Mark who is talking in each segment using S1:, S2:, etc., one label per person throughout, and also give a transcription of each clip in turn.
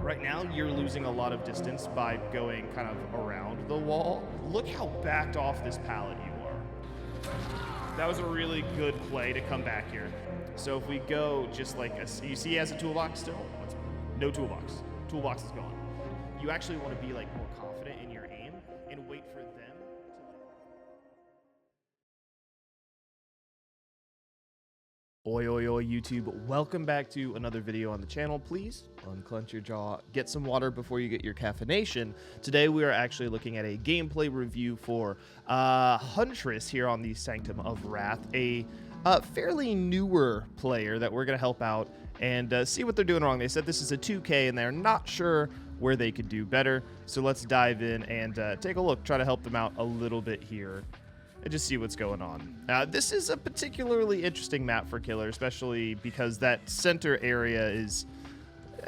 S1: Right now, you're losing a lot of distance by going kind of around the wall. Look how backed off this pallet you are. That was a really good play to come back here. So if we go just like, you see he has a toolbox still? No toolbox. Toolbox is gone. You actually want to be like more confident in your aim and wait for them to... Oi, oi, oi, YouTube. Welcome back to another video on the channel. Please unclench your jaw, get some water before you get your caffeination. Today, we are actually looking at a gameplay review for Huntress here on the Sanctum of Wrath, a fairly newer player that we're going to help out and see what they're doing wrong. They said this is a 2K and they're not sure where they could do better. So let's dive in and take a look, try to help them out a little bit here and just see what's going on. This is a particularly interesting map for Killer, especially because that center area is,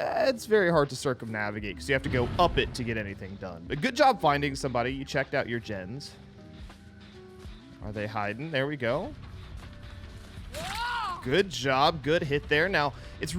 S1: it's very hard to circumnavigate because you have to go up it to get anything done. But good job finding somebody. You checked out your gens. Are they hiding? There we go. Good job. Good hit there. Now, it's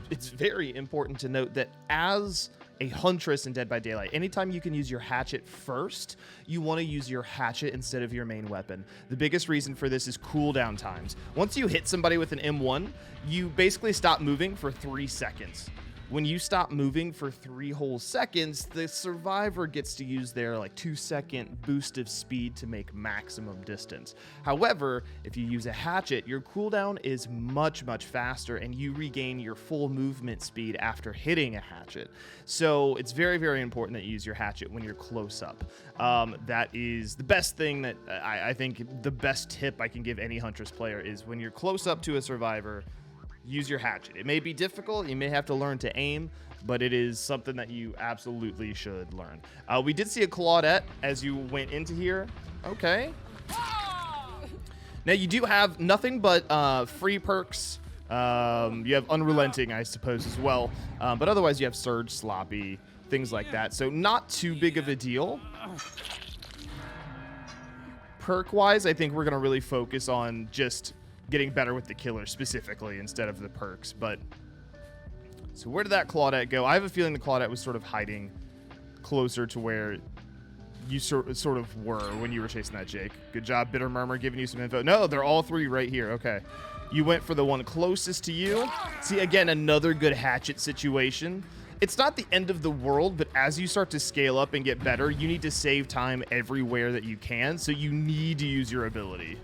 S1: it's very important to note that as a Huntress in Dead by Daylight, anytime you can use your hatchet first, you want to use your hatchet instead of your main weapon. The biggest reason for this is cooldown times. Once you hit somebody with an M1, you basically stop moving for 3 seconds. When you stop moving for 3 whole seconds, the survivor gets to use their like 2-second boost of speed to make maximum distance. However, if you use a hatchet, your cooldown is much, much faster and you regain your full movement speed after hitting a hatchet. So it's very, very important that you use your hatchet when you're close up. That is the best thing that I think the best tip I can give any Huntress player is when you're close up to a survivor, use your hatchet. It may be difficult, you may have to learn to aim, but it is something that you absolutely should learn. We did see a Claudette as you went into here. Okay. Now you do have nothing but free perks. You have Unrelenting, I suppose, as well. But otherwise you have Surge, Sloppy, things like that. So not too big of a deal. Perk-wise, I think we're going to really focus on just getting better with the killer specifically instead of the perks. But so where did that Claudette go? I have a feeling the Claudette was sort of hiding closer to where you sort of were when you were chasing that Jake. Good job, Bitter Murmur, giving you some info. No, they're all 3 right here. Okay. You went for the one closest to you. See, again, another good hatchet situation. It's not the end of the world, but as you start to scale up and get better, you need to save time everywhere that you can. So you need to use your ability.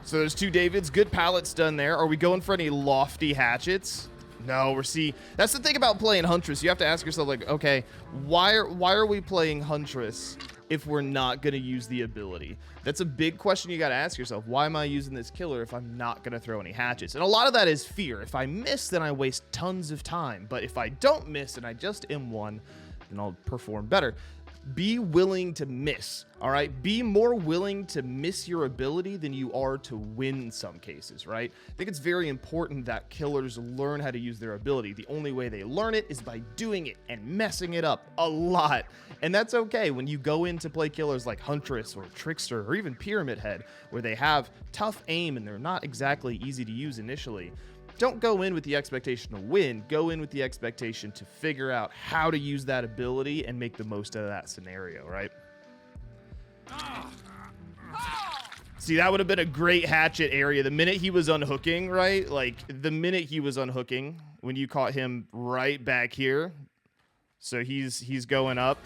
S1: So there's 2 Davids. Good pallets done there. Are we going for any lofty hatchets? No, that's the thing about playing Huntress. You have to ask yourself, like, okay, why are we playing Huntress if we're not going to use the ability? That's a big question you got to ask yourself. Why am I using this killer if I'm not going to throw any hatchets? And a lot of that is fear. If I miss, then I waste tons of time. But if I don't miss and I just M1, then I'll perform better. Be willing to miss, all right? Be more willing to miss your ability than you are to win in some cases, right? I think it's very important that killers learn how to use their ability. The only way they learn it is by doing it and messing it up a lot. And that's okay when you go in to play killers like Huntress or Trickster or even Pyramid Head, where they have tough aim and they're not exactly easy to use initially. Don't go in with the expectation to win. Go in with the expectation to figure out how to use that ability and make the most out of that scenario, right? See, that would have been a great hatchet area. The minute he was unhooking, right? Like, the minute he was unhooking, when you caught him right back here. So he's going up.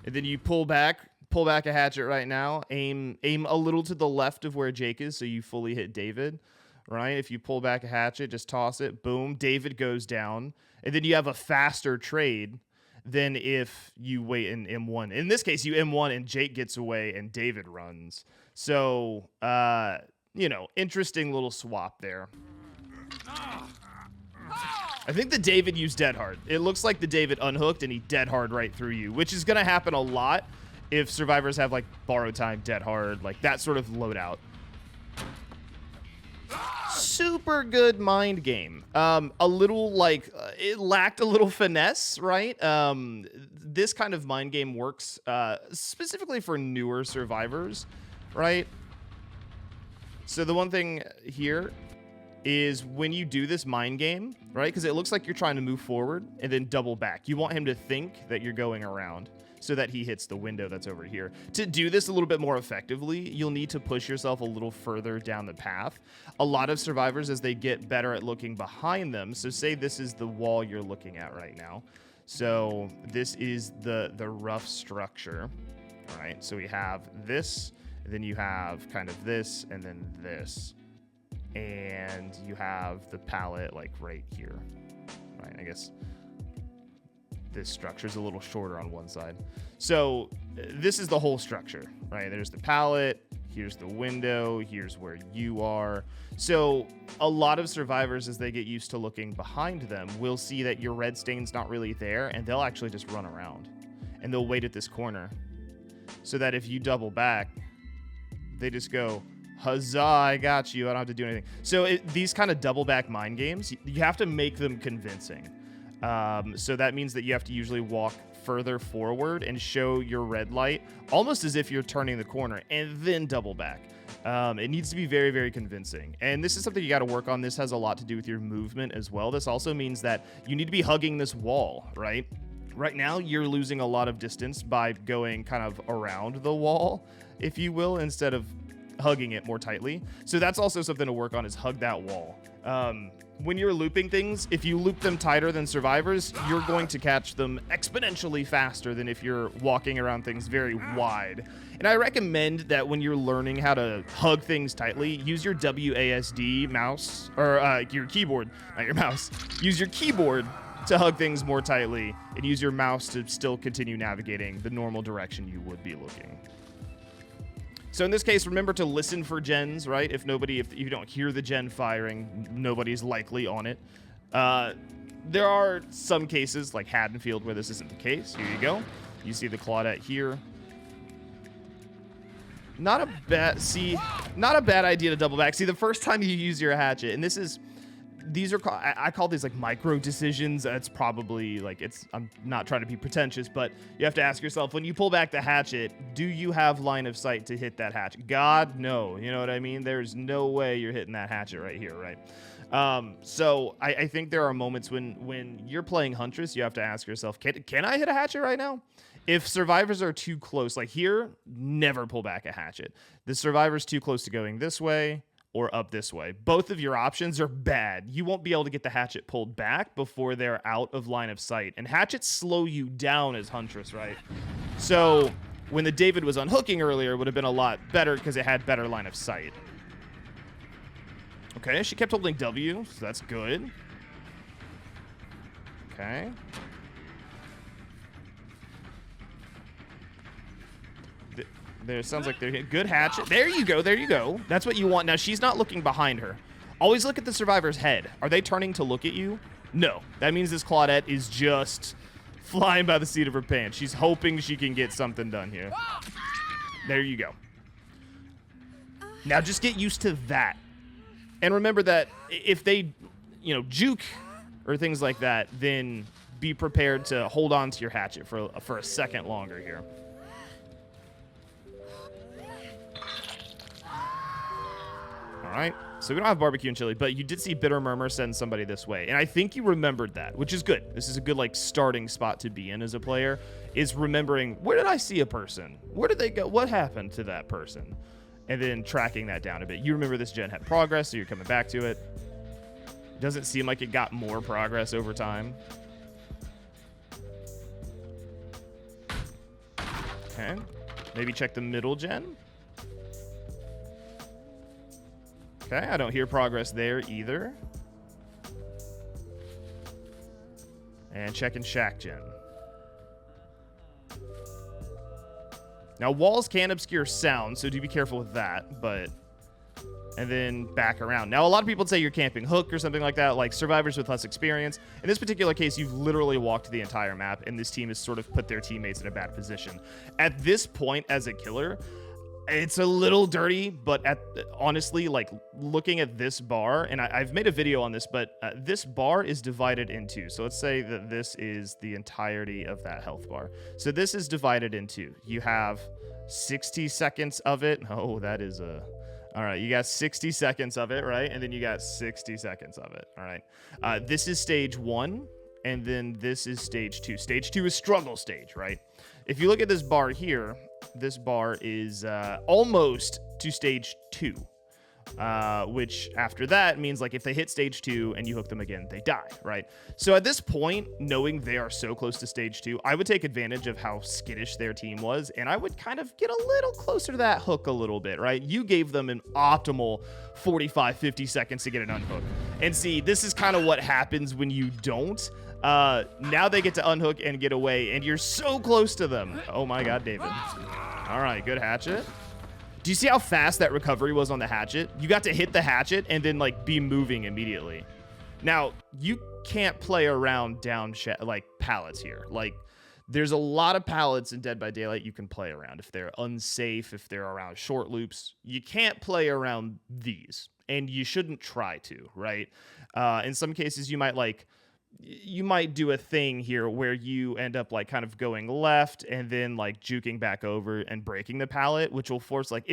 S1: And then you pull back a hatchet right now. Aim a little to the left of where Jake is so you fully hit David. Right? If you pull back a hatchet, just toss it. Boom. David goes down. And then you have a faster trade than if you wait in M1. In this case, you M1 and Jake gets away and David runs. So, you know, interesting little swap there. I think the David used Dead Hard. It looks like the David unhooked and he Dead Hard right through you, which is going to happen a lot if survivors have like Borrow Time, Dead Hard, like that sort of loadout. Super good mind game. A little like it lacked a little finesse, right? This kind of mind game works specifically for newer survivors, right? So the one thing here is when you do this mind game, right? Because it looks like you're trying to move forward and then double back. You want him to think that you're going around so that he hits the window that's over here. To do this a little bit more effectively, you'll need to push yourself a little further down the path. A lot of survivors, as they get better at looking behind them, so say this is the wall you're looking at right now. So this is the rough structure, right? So we have this, and then you have kind of this, and then this. And you have the pallet like right here, right? I guess this structure is a little shorter on one side. So this is the whole structure, right? There's the pallet, here's the window, here's where you are. So a lot of survivors, as they get used to looking behind them, will see that your red stain's not really there, and they'll actually just run around. And they'll wait at this corner. So that if you double back, they just go, huzzah, I got you. I don't have to do anything. So these kind of double back mind games, you have to make them convincing. So that means that you have to usually walk further forward and show your red light almost as if you're turning the corner and then double back. It needs to be very, very convincing. And this is something you got to work on. This has a lot to do with your movement as well. This also means that you need to be hugging this wall, right? Right now, you're losing a lot of distance by going kind of around the wall, if you will, instead of hugging it more tightly. So that's also something to work on, is hug that wall. When you're looping things, if you loop them tighter than survivors, you're going to catch them exponentially faster than if you're walking around things very wide. And I recommend that when you're learning how to hug things tightly, use your WASD mouse, or your keyboard, not your mouse. Use your keyboard to hug things more tightly, and use your mouse to still continue navigating the normal direction you would be looking. So in this case, remember to listen for gens, right? If you don't hear the gen firing, nobody's likely on it. There are some cases, like Haddonfield, where this isn't the case. Here you go. You see the Claudette here. Not a bad idea to double back. See, the first time you use your hatchet, and I call these like micro decisions. That's probably like, I'm not trying to be pretentious, but you have to ask yourself, when you pull back the hatchet, do you have line of sight to hit that hatchet? God, no. You know what I mean? There's no way you're hitting that hatchet right here, right? So I think there are moments when you're playing Huntress, you have to ask yourself, can I hit a hatchet right now? If survivors are too close, like here, never pull back a hatchet. The survivor's too close to going this way or up this way. Both of your options are bad. You won't be able to get the hatchet pulled back before they're out of line of sight. And hatchets slow you down as Huntress, right? So when the David was unhooking earlier, it would have been a lot better because it had better line of sight. Okay, she kept holding W, so that's good. Okay. There sounds like they're good hatchet. There you go. There you go. That's what you want. Now, she's not looking behind her. Always look at the survivor's head. Are they turning to look at you? No. That means this Claudette is just flying by the seat of her pants. She's hoping she can get something done here. There you go. Now, just get used to that. And remember that if they, juke or things like that, then be prepared to hold on to your hatchet for a second longer here. All right, so we don't have barbecue and chili, but you did see Bitter Murmur send somebody this way, and I think you remembered that, which is good. This is a good starting spot to be in as a player, is remembering, where did I see a person? Where did they go? What happened to that person? And then tracking that down a bit. You remember this gen had progress, so you're coming back to it. Doesn't seem like it got more progress over time. Okay, maybe check the middle gen. Okay, I don't hear progress there either. And checking Shack Gen. Now, walls can obscure sound, so do be careful with that, but... And then back around. Now, a lot of people say you're camping hook or something like that, like survivors with less experience. In this particular case, you've literally walked the entire map, and this team has sort of put their teammates in a bad position. At this point, as a killer... It's a little dirty, but honestly, looking at this bar, and I've made a video on this, but this bar is divided in two. So let's say that this is the entirety of that health bar. So this is divided in two. You have 60 seconds of it. Oh, that is a All right, you got 60 seconds of it, right? And then you got 60 seconds of it. All right. This is stage 1, and then this is stage 2. Stage 2 is struggle stage, right? If you look at this bar here, this bar is almost to stage 2. Which after that means like if they hit stage 2 and you hook them again, they die, right? So at this point, knowing they are so close to stage 2, I would take advantage of how skittish their team was, and I would kind of get a little closer to that hook a little bit, right? You gave them an optimal 45, 50 seconds to get an unhook. And see, this is kind of what happens when you don't. Now they get to unhook and get away, and you're so close to them. Oh my God, David. All right, good hatchet. Do you see how fast that recovery was on the hatchet? You got to hit the hatchet and then like be moving immediately. Now, you can't play around down like pallets here. Like there's a lot of pallets in Dead by Daylight you can play around. If they're unsafe, if they're around short loops, you can't play around these, and you shouldn't try to, right? In some cases, you might do a thing here where you end up like kind of going left and then like juking back over and breaking the pallet, which will force like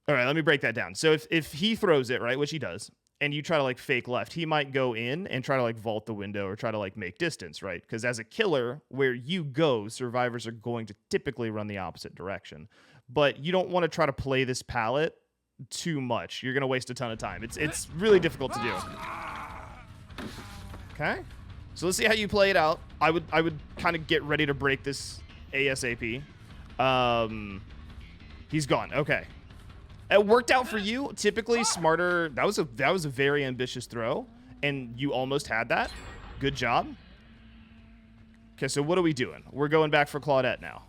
S1: all right, let me break that down. So if he throws it, right, which he does, and you try to like fake left, he might go in and try to like vault the window or try to like make distance, right? Because as a killer, where you go, survivors are going to typically run the opposite direction. But you don't want to try to play this pallet too much. You're going to waste a ton of time. It's really difficult to do. Okay, so let's see how you play it out. I would kind of get ready to break this ASAP. He's gone. Okay, it worked out for you. Typically, smarter. That was a very ambitious throw, and you almost had that. Good job. Okay, so what are we doing? We're going back for Claudette now.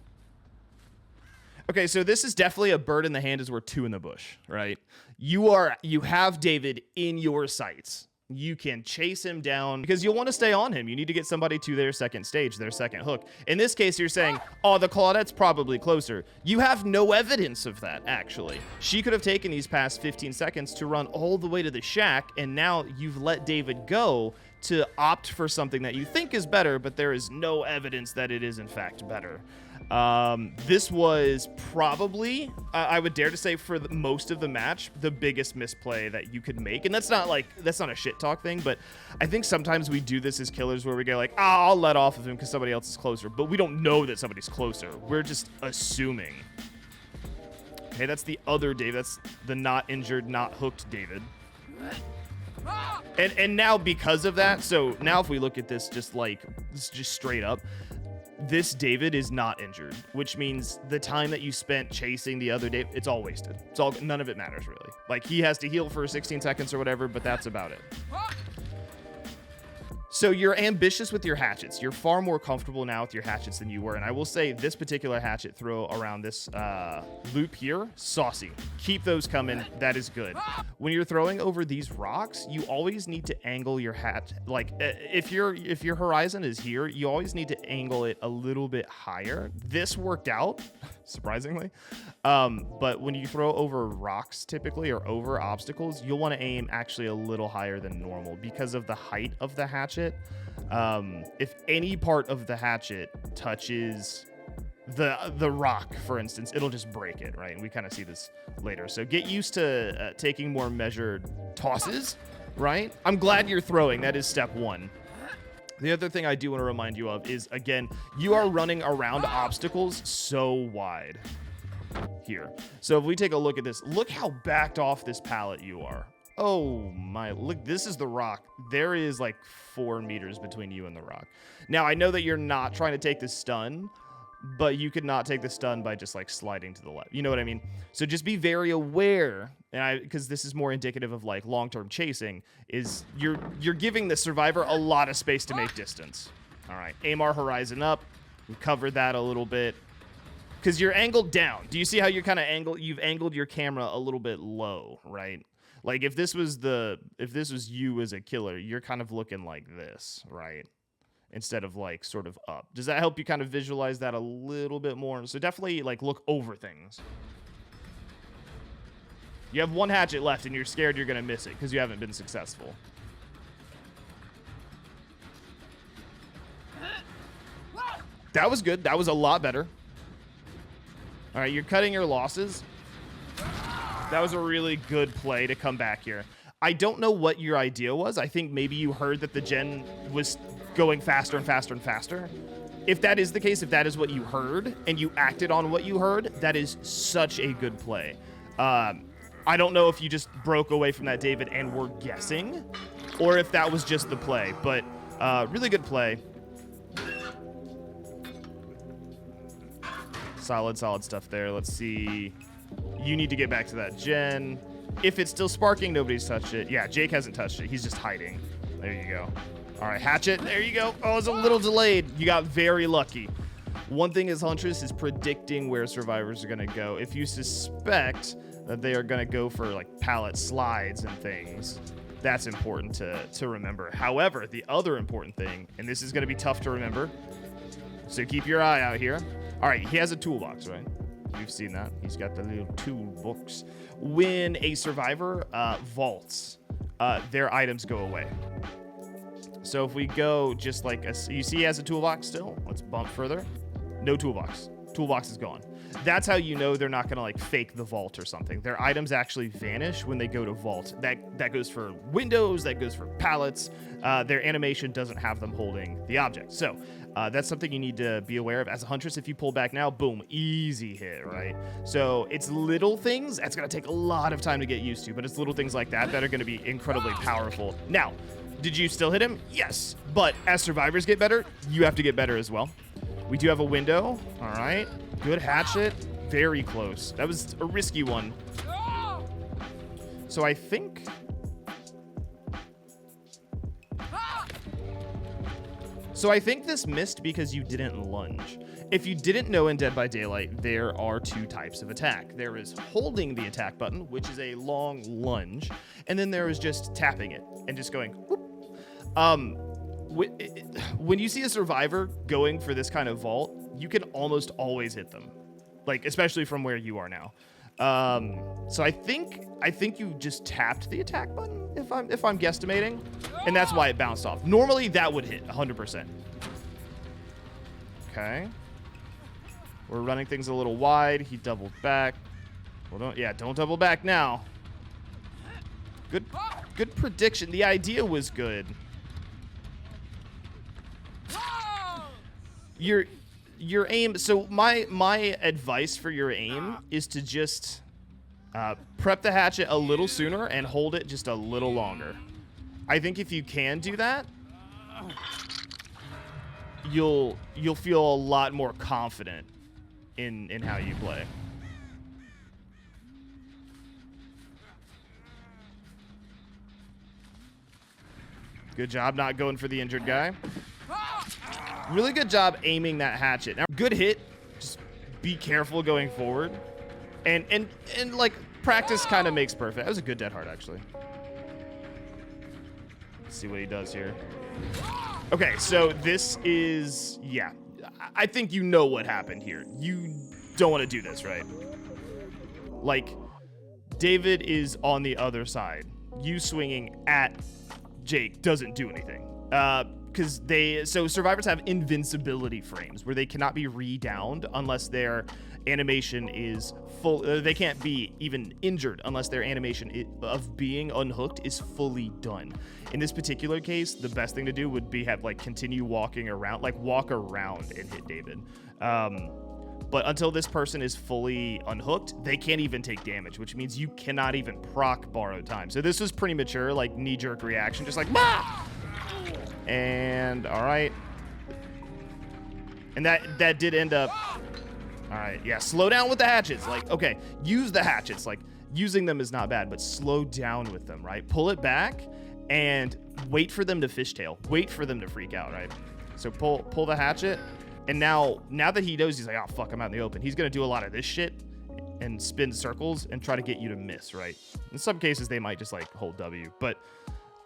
S1: Okay, so this is definitely a bird in the hand is worth 2 in the bush, right? You have David in your sights. You can chase him down because you'll want to stay on him. You need to get somebody to their second stage, their second hook. In this case, you're saying, oh, the Claudette's probably closer. You have no evidence of that, actually. She could have taken these past 15 seconds to run all the way to the shack, and now you've let David go to opt for something that you think is better, but there is no evidence that it is, in fact, better. This was probably, I would dare to say for most of the match, the biggest misplay that you could make. And that's not a shit talk thing, but I think sometimes we do this as killers where we go like, I'll let off of him because somebody else is closer, but we don't know that somebody's closer. We're just assuming. Okay, that's the other David. That's the not injured, not hooked David. And now because of that, so now if we look at this just straight up, this David is not injured, which means the time that you spent chasing the other David, it's all wasted. None of it matters really. Like he has to heal for 16 seconds or whatever, but that's about it. So you're ambitious with your hatchets. You're far more comfortable now with your hatchets than you were. And I will say this particular hatchet throw around this loop here, saucy. Keep those coming. That is good. When you're throwing over these rocks, you always need to angle your hat. Like if your horizon is here, you always need to angle it a little bit higher. This worked out, surprisingly. But when you throw over rocks typically or over obstacles, you'll want to aim actually a little higher than normal because of the height of the hatchet. If any part of the hatchet touches the rock, for instance, it'll just break it, right? And we kind of see this later. So get used to taking more measured tosses, right? I'm glad you're throwing. That is step 1. The other thing I do want to remind you of is, again, you are running around obstacles so wide here. So if we take a look at this, look how backed off this pallet you are. Oh my, look, this is the rock. There is like 4 meters between you and the rock. Now, I know that you're not trying to take the stun, but you could not take the stun by just like sliding to the left. You know what I mean? So just be very aware, and because this is more indicative of like long-term chasing, is you're giving the survivor a lot of space to make distance. All right, aim our horizon up. We covered that a little bit. Because you're angled down. Do you see how you're kind of you've angled your camera a little bit low, right? Like if this was you as a killer, you're kind of looking like this, right? Instead of like sort of up. Does that help you kind of visualize that a little bit more? So definitely like look over things. You have 1 hatchet left and you're scared you're going to miss it because you haven't been successful. That was good. That was a lot better. All right, you're cutting your losses. That was a really good play to come back here. I don't know what your idea was. I think maybe you heard that the gen was going faster and faster and faster. If that is the case, if that is what you heard and you acted on what you heard, that is such a good play. I don't know if you just broke away from that, David, and were guessing, or if that was just the play, but really good play. Solid stuff there. Let's see. You need to get back to that gen. If it's still sparking, nobody's touched it. Yeah, Jake hasn't touched it. He's just hiding. There you go. All right, hatchet. There you go. Oh, it's a little delayed. You got very lucky. One thing is Huntress is predicting where survivors are going to go. If you suspect that they are going to go for like pallet slides and things, that's important to remember. However, the other important thing, and this is going to be tough to remember, so keep your eye out here. All right, he has a toolbox, right? We've seen that. He's got the little toolbox. When a survivor vaults, their items go away. So if we go just like, you see he has a toolbox still? Let's bump further. No toolbox. Toolbox is gone. That's how you know they're not going to like fake the vault or something. Their items actually vanish when they go to vault. That goes for windows, that goes for pallets. Their animation doesn't have them holding the object. So that's something you need to be aware of. As a Huntress, if you pull back now, boom, easy hit, right? So it's little things. That's going to take a lot of time to get used to, but it's little things like that that are going to be incredibly powerful. Now, did you still hit him? Yes. But as survivors get better, you have to get better as well. We do have a window. All right. Good hatchet. Very close. That was a risky one. So I think... this missed because you didn't lunge. If you didn't know in Dead by Daylight, there are two types of attack. There is holding the attack button, which is a long lunge, and then there is just tapping it and just going whoop. When you see a survivor going for this kind of vault, you can almost always hit them, like especially from where you are now. So I think you just tapped the attack button if I'm guesstimating, and that's why it bounced off. Normally that would hit 100%. Okay. We're running things a little wide. He doubled back. Well, don't double back now. Good prediction. The idea was good. Your aim, so my advice for your aim is to just prep the hatchet a little sooner and hold it just a little longer. I think if you can do that, you'll feel a lot more confident in how you play. Good job not going for the injured guy. Really good job aiming that hatchet. Now, good hit. Just be careful going forward. And like, practice kind of makes perfect. That was a good dead hard, actually. Let's see what he does here. Okay, so this is... Yeah. I think you know what happened here. You don't want to do this, right? Like, David is on the other side. You swinging at Jake doesn't do anything. Because so survivors have invincibility frames where they cannot be re-downed unless their animation is full. They can't be even injured unless their animation of being unhooked is fully done. In this particular case, the best thing to do would be continue walking around, like walk around and hit David. But until this person is fully unhooked, they can't even take damage, which means you cannot even proc borrowed time. So this was pretty mature, like knee-jerk reaction, just like, bah! And all right, and that did end up. All right, yeah, slow down with the hatchets. Like, okay, use the hatchets. Like, using them is not bad, but slow down with them, right? Pull it back and wait for them to fishtail. Wait for them to freak out, right? So pull the hatchet, and now that he knows, he's like, oh fuck, I'm out in the open. He's gonna do a lot of this shit and spin circles and try to get you to miss, right? In some cases, they might just like hold W, but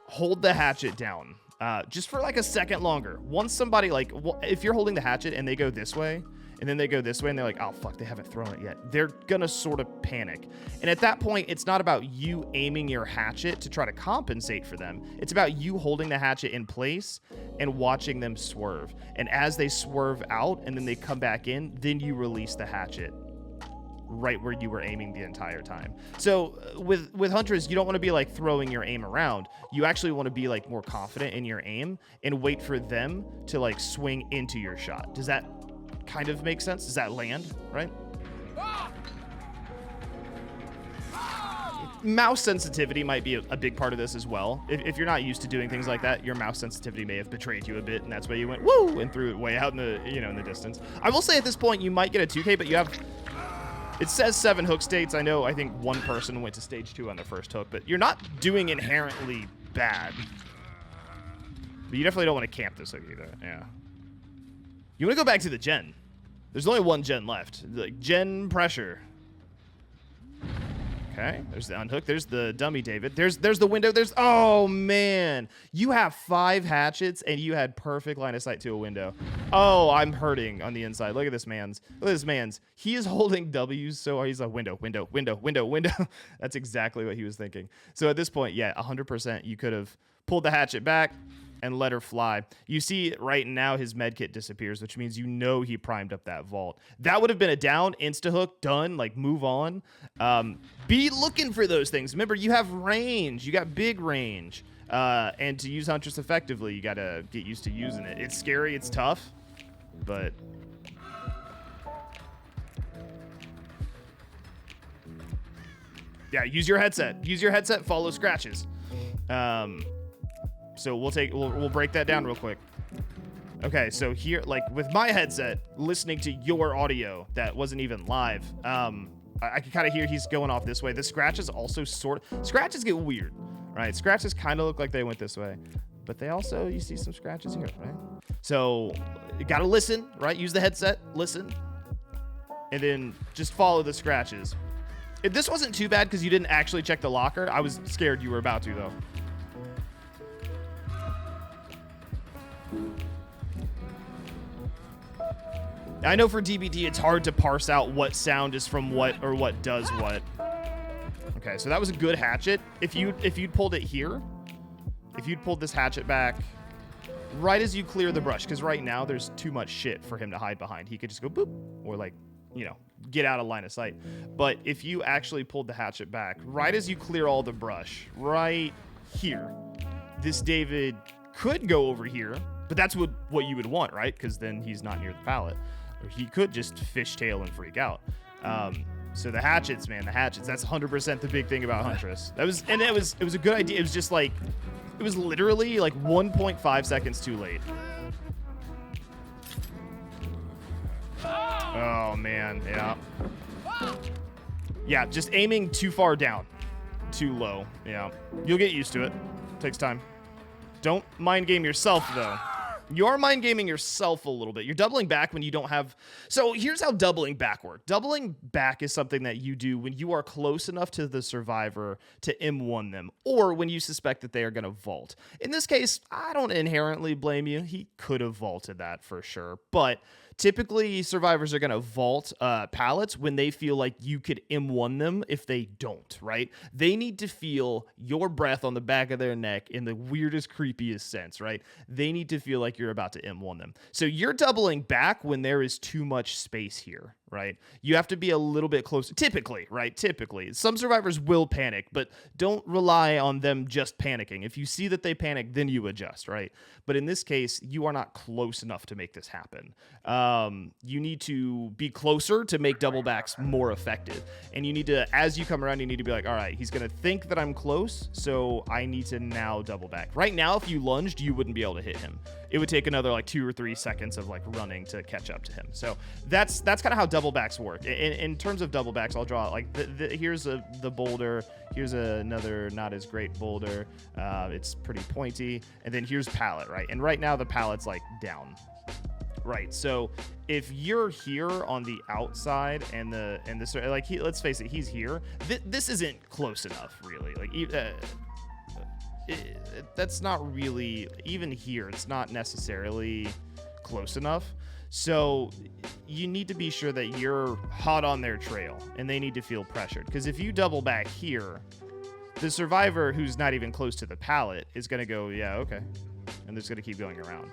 S1: hold the hatchet down. Just for like a second longer. Once somebody if you're holding the hatchet and they go this way and then they go this way and they're like, oh fuck, they haven't thrown it yet, they're gonna sort of panic. And at that point, it's not about you aiming your hatchet to try to compensate for them. It's about you holding the hatchet in place and watching them swerve. And as they swerve out and then they come back in, then you release the hatchet. right where you were aiming the entire time. So with Huntress, you don't want to be like throwing your aim around. You actually want to be like more confident in your aim and wait for them to like swing into your shot. Does that kind of make sense? Does that land, right? Mouse sensitivity might be a big part of this as well. If you're not used to doing things like that, your mouse sensitivity may have betrayed you a bit, and that's why you went woo and threw it way out in the in the distance. I will say at this point you might get a 2K, but you have, it says 7 hook states. I think one person went to stage 2 on their first hook, but you're not doing inherently bad. But you definitely don't want to camp this hook either. Yeah. You want to go back to the gen. There's only one gen left. Like gen pressure. Okay, there's the unhook. There's the dummy, David. There's the window. Oh, man. You have 5 hatchets, and you had perfect line of sight to a window. Oh, I'm hurting on the inside. Look at this man's. Look at this man's. He is holding W's, so he's like, window. That's exactly what he was thinking. So at this point, yeah, 100%, you could have pulled the hatchet back and let her fly. You see right now his medkit disappears, which means you know he primed up that vault. That would have been a down, insta-hook, done, like move on. Be looking for those things. Remember, you have range. You got big range. And to use Huntress effectively, you got to get used to using it. It's scary, it's tough, but... yeah, use your headset. Use your headset, follow scratches. So we'll break that down real quick. Okay, so here, like with my headset, listening to your audio that wasn't even live, I can kind of hear he's going off this way. The scratches also scratches get weird, right? Scratches kind of look like they went this way, but they also, you see some scratches here, right? So you gotta listen, right? Use the headset, listen, and then just follow the scratches. If this wasn't too bad because you didn't actually check the locker, I was scared you were about to though. I know for DBD it's hard to parse out what sound is from what or what does what. Okay, so that was a good hatchet. If you'd pulled it here, if you'd pulled this hatchet back right as you clear the brush, because right now there's too much shit for him to hide behind. He could just go boop or like, get out of line of sight. But if you actually pulled the hatchet back right as you clear all the brush, right here, this David could go over here, but that's what you would want, right? Because then he's not near the pallet. Or he could just fishtail and freak out. So the hatchets, man, that's 100% the big thing about Huntress. It was a good idea. It was just like, it was literally like 1.5 seconds too late. Oh man, yeah. Yeah, just aiming too far down, too low. Yeah, you'll get used to it. Takes time. Don't mind game yourself though. You are mind gaming yourself a little bit. You're doubling back when you don't have... So here's how doubling back works. Doubling back is something that you do when you are close enough to the survivor to M1 them, or when you suspect that they are going to vault. In this case, I don't inherently blame you. He could have vaulted that for sure, but typically survivors are going to vault pallets when they feel like you could M1 them if they don't, right? They need to feel your breath on the back of their neck in the weirdest, creepiest sense, right? They need to feel like you're about to M1 them. So you're doubling back when there is too much space here, right? You have to be a little bit closer. Typically, right? Typically. Some survivors will panic, but don't rely on them just panicking. If you see that they panic, then you adjust, right? But in this case, you are not close enough to make this happen. You need to be closer to make double backs more effective. And you need to, as you come around, you need to be like, all right, he's going to think that I'm close, so I need to now double back. Right now, if you lunged, you wouldn't be able to hit him. It would take another like 2 or 3 seconds of like running to catch up to him. So that's kind of how double backs work. In terms of double backs, I'll draw like here's the boulder. Here's another not as great boulder. It's pretty pointy. And then here's pallet, right? And right now the pallet's like down. Right. So if you're here on the outside and this like let's face it, he's here. This isn't close enough, really. Like that's not really, even here, it's not necessarily close enough. So you need to be sure that you're hot on their trail and they need to feel pressured. Because if you double back here, the survivor who's not even close to the pallet is going to go, yeah, okay. And it's going to keep going around.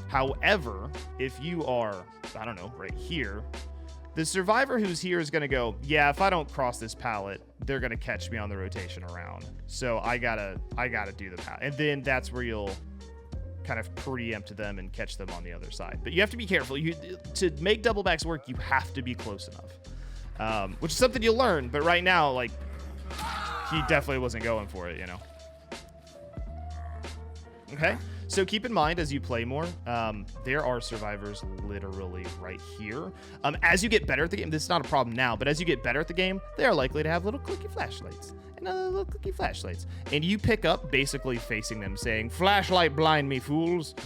S1: However, if you are, I don't know, right here, The survivor who's here is going to go, yeah, if I don't cross this pallet, they're going to catch me on the rotation around. So I gotta do the pallet. And then that's where you'll kind of preempt them and catch them on the other side. But you have to be careful. To make double backs work, you have to be close enough, which is something you'll learn. But right now, like, he definitely wasn't going for it, you know? Okay. So keep in mind as you play more, there are survivors literally right here. As you get better at the game, this is not a problem now, but as you get better at the game, they are likely to have little clicky flashlights. And little clicky flashlights. And you pick up basically facing them saying, flashlight blind me, fools.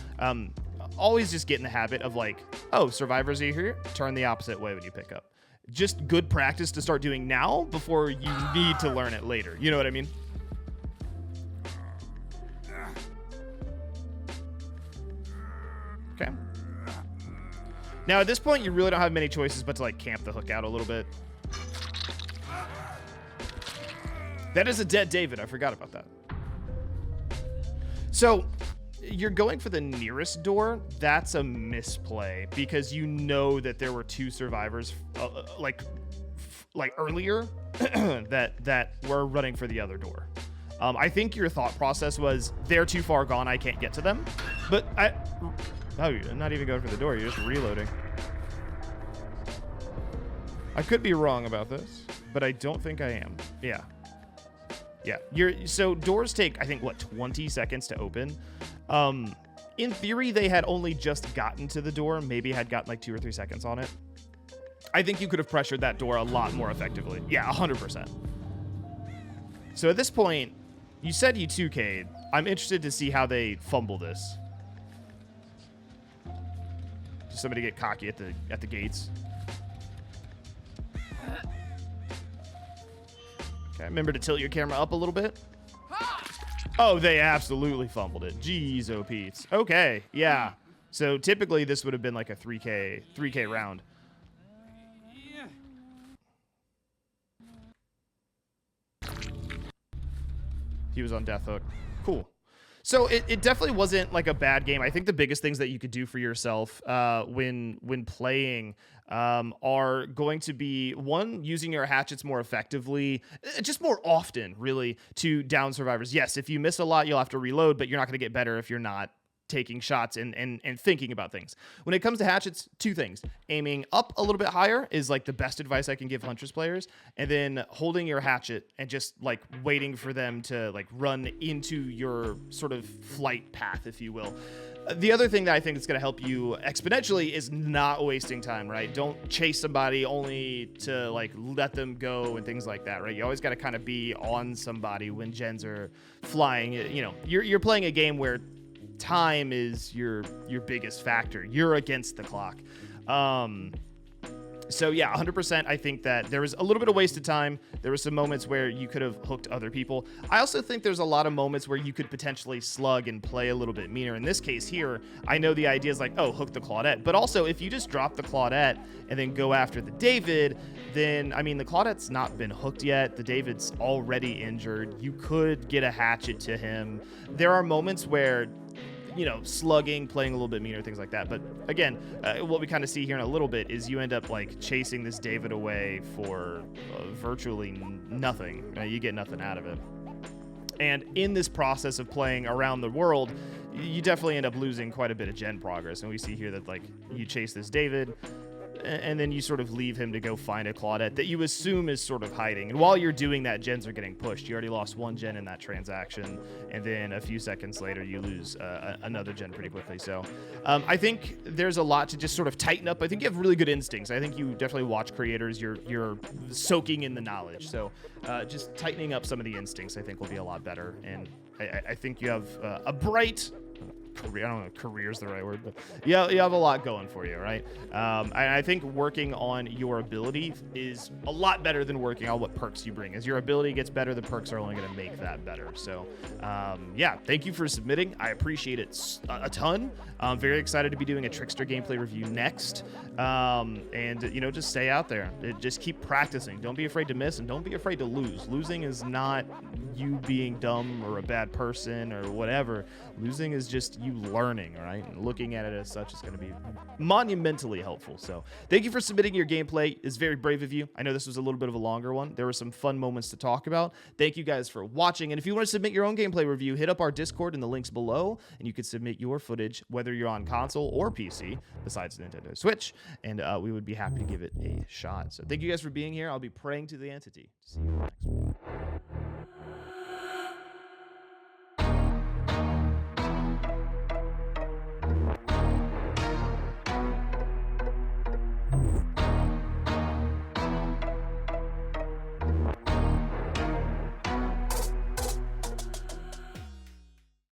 S1: Always just get in the habit of like, oh, survivors are here, turn the opposite way when you pick up. Just good practice to start doing now before you need to learn it later. You know what I mean? Okay. Now at this point, you really don't have many choices but to like camp the hook out a little bit. That is a dead David. I forgot about that. So you're going for the nearest door. That's a misplay because you know that there were two survivors like earlier that were running for the other door. I think your thought process was they're too far gone. I can't get to them. But oh, you're not even going for the door. You're just reloading. I could be wrong about this, but I don't think I am. Yeah. Yeah. So doors take, I think, what, 20 seconds to open? In theory, they had only just gotten to the door, maybe had gotten like 2 or 3 seconds on it. I think you could have pressured that door a lot more effectively. Yeah, 100%. So at this point, you said you 2K'd. I'm interested to see how they fumble this. Does somebody get cocky at the gates? Okay, remember to tilt your camera up a little bit. Oh, they absolutely fumbled it. Jeez, oh Pete's. Okay, yeah. So typically this would have been like a 3K round. He was on death hook. Cool. So it definitely wasn't like a bad game. I think the biggest things that you could do for yourself when playing are going to be, one, using your hatchets more effectively, just more often, really, to down survivors. Yes, if you miss a lot, you'll have to reload, but you're not going to get better if you're not taking shots and thinking about things. When it comes to hatchets, 2 things. Aiming up a little bit higher is like the best advice I can give Huntress players, and then holding your hatchet and just like waiting for them to like run into your sort of flight path, if you will. The other thing that I think is going to help you exponentially is not wasting time, right? Don't chase somebody only to like let them go and things like that, right? You always got to kind of be on somebody when gens are flying. You know, you're playing a game where time is your biggest factor. You're against the clock. So yeah, 100%. I think that there was a little bit of wasted time. There were some moments where you could have hooked other people. I also think there's a lot of moments where you could potentially slug and play a little bit meaner. In this case here, I know the idea is like, oh, hook the Claudette. But also, if you just drop the Claudette and then go after the David, then, I mean, the Claudette's not been hooked yet. The David's already injured. You could get a hatchet to him. There are moments where, you know, slugging, playing a little bit meaner, things like that. But again, what we kind of see here in a little bit is you end up like chasing this David away for virtually nothing. You get nothing out of it. And in this process of playing around the world, you definitely end up losing quite a bit of gen progress. And we see here that like you chase this David, and then you sort of leave him to go find a Claudette that you assume is sort of hiding. And while you're doing that, gens are getting pushed. You already lost 1 gen in that transaction, and then a few seconds later, you lose another gen pretty quickly. So I think there's a lot to just sort of tighten up. I think you have really good instincts. I think you definitely watch creators. You're soaking in the knowledge. So just tightening up some of the instincts, I think, will be a lot better. And I think you have a bright career. I don't know if career is the right word, but you have a lot going for you, right? I think working on your ability is a lot better than working on what perks you bring. As your ability gets better, the perks are only going to make that better. So, yeah, thank you for submitting. I appreciate it a ton. I'm very excited to be doing a Trickster gameplay review next. And, you know, just stay out there. Just keep practicing. Don't be afraid to miss, and don't be afraid to lose. Losing is not you being dumb or a bad person or whatever. Losing is just you learning, right? And looking at it as such is going to be monumentally helpful. So thank you for submitting your gameplay. It's very brave of you. I know this was a little bit of a longer one. There were some fun moments to talk about. Thank you guys for watching. And if you want to submit your own gameplay review, hit up our Discord in the links below, and you can submit your footage, whether you're on console or PC, besides Nintendo Switch, and we would be happy to give it a shot. So thank you guys for being here. I'll be praying to the entity. See you next one.